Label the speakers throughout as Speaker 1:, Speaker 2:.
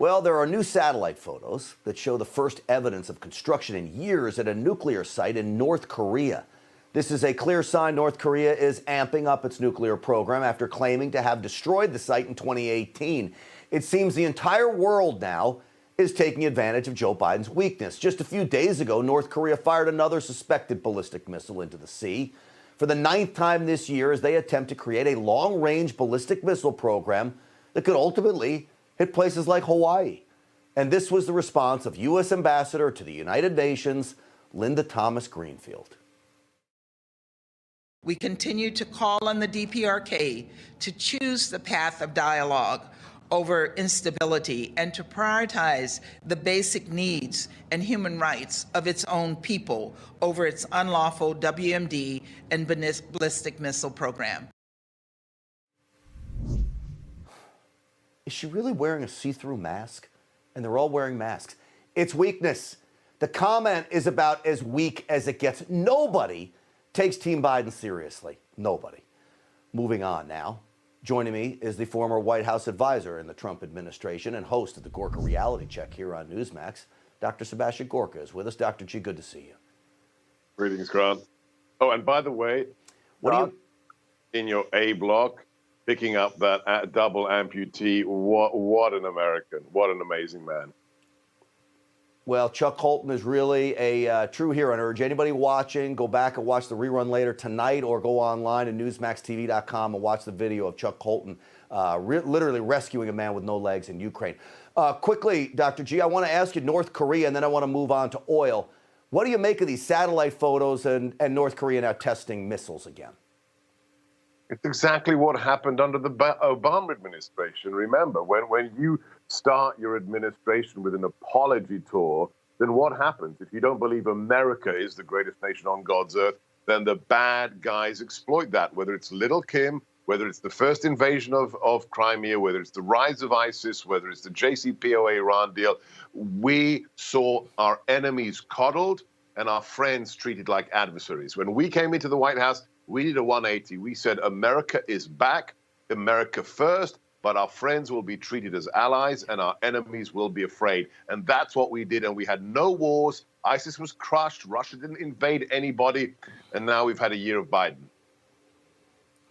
Speaker 1: Well, there are new satellite photos that show the first evidence of construction in years at a nuclear site in North Korea. This is a clear sign North Korea is amping up its nuclear program after claiming to have destroyed the site in 2018. It seems the entire world now is taking advantage of Joe Biden's weakness. Just a few days ago, North Korea fired another suspected ballistic missile into the sea for the 9th time this year as they attempt to create a long-range ballistic missile program that could ultimately hit places like Hawaii. And this was the response of U.S. Ambassador to the United Nations, Linda Thomas Greenfield.
Speaker 2: We continue to call on the DPRK to choose the path of dialogue over instability and to prioritize the basic needs and human rights of its own people over its unlawful WMD and ballistic missile program.
Speaker 1: Is she really wearing a see-through mask? And they're all wearing masks. It's weakness. The comment is about as weak as it gets. Nobody takes Team Biden seriously. Nobody. Moving on now. Joining me is the former White House advisor in the Trump administration and host of the Gorka Reality Check here on Newsmax. Dr. Sebastian Gorka is with us. Dr. G, good to see you.
Speaker 3: Greetings, Grant. Oh, and by the way,
Speaker 1: what do you...
Speaker 3: in your A block, picking up that double amputee, what an American, what an amazing man.
Speaker 1: Well, Chuck Colton is really a true hero, and I urge anybody watching, go back and watch the rerun later tonight or go online at newsmaxtv.com and watch the video of Chuck Colton literally rescuing a man with no legs in Ukraine. Quickly, Dr. G, I want to ask you North Korea, and then I want to move on to oil. What do you make of these satellite photos and North Korea now testing missiles again?
Speaker 3: It's exactly what happened under the Obama administration. Remember, when you start your administration with an apology tour, then what happens? If you don't believe America is the greatest nation on God's earth, then the bad guys exploit that, whether it's Little Kim, whether it's the first invasion of Crimea, whether it's the rise of ISIS, whether it's the JCPOA Iran deal. We saw our enemies coddled and our friends treated like adversaries. When we came into the White House, we did a 180. We said America is back, America first, but our friends will be treated as allies and our enemies will be afraid. And that's what we did. And we had no wars. ISIS was crushed. Russia didn't invade anybody. And now we've had a year of Biden.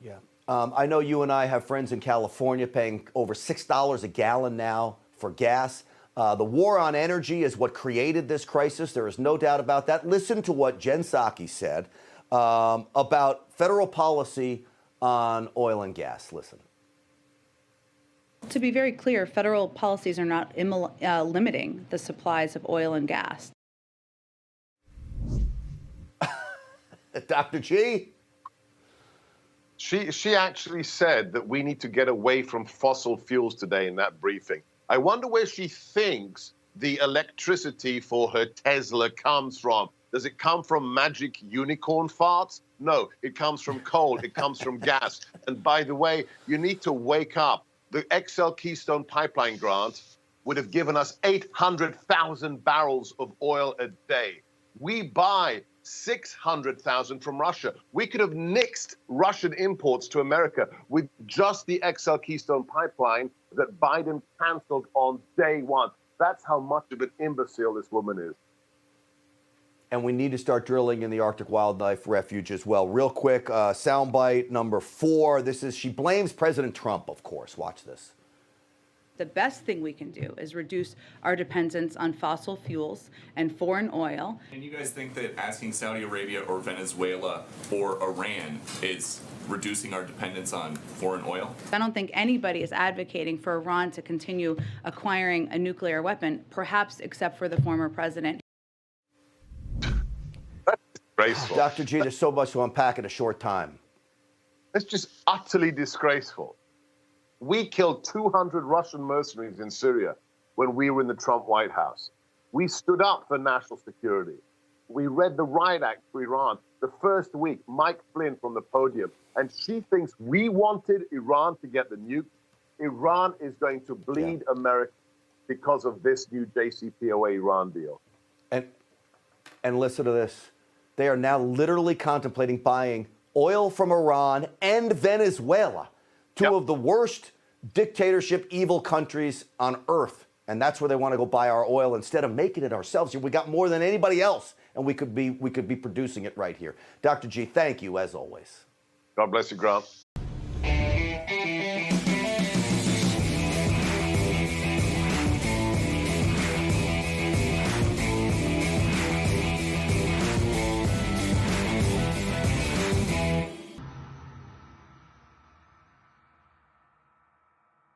Speaker 1: Yeah. I know you and I have friends in California paying over $6 a gallon now for gas. The war on energy is what created this crisis. There is no doubt about that. Listen to what Jen Psaki said about federal policy on oil and gas. Listen.
Speaker 4: To be very clear, federal policies are not limiting the supplies of oil and gas.
Speaker 1: Dr. G?
Speaker 3: She actually said that we need to get away from fossil fuels today in that briefing. I wonder where she thinks the electricity for her Tesla comes from. Does it come from magic unicorn farts? No, it comes from coal. It comes from gas. And by the way, you need to wake up. The XL Keystone Pipeline grant would have given us 800,000 barrels of oil a day. We buy 600,000 from Russia. We could have nixed Russian imports to America with just the XL Keystone Pipeline that Biden canceled on day one. That's how much of an imbecile this woman is.
Speaker 1: And we need to start drilling in the Arctic Wildlife Refuge as well. Real quick, soundbite number 4. She blames President Trump, of course. Watch this.
Speaker 4: The best thing we can do is reduce our dependence on fossil fuels and foreign oil.
Speaker 5: And you guys think that asking Saudi Arabia or Venezuela or Iran is reducing our dependence on foreign oil?
Speaker 4: I don't think anybody is advocating for Iran to continue acquiring a nuclear weapon, perhaps except for the former president.
Speaker 3: Disgraceful.
Speaker 1: Dr. G, there's so much to unpack in a short time.
Speaker 3: It's just utterly disgraceful. We killed 200 Russian mercenaries in Syria when we were in the Trump White House. We stood up for national security. We read the Riot Act for Iran. The first week, Mike Flynn from the podium, and she thinks we wanted Iran to get the nuke. Iran is going to bleed America because of this new JCPOA Iran deal.
Speaker 1: And listen to this. They are now literally contemplating buying oil from Iran and Venezuela, two of the worst dictatorship, evil countries on earth. And that's where they want to go buy our oil instead of making it ourselves. We got more than anybody else, and we could be producing it right here. Dr. G, thank you as always.
Speaker 3: God bless you, Grant.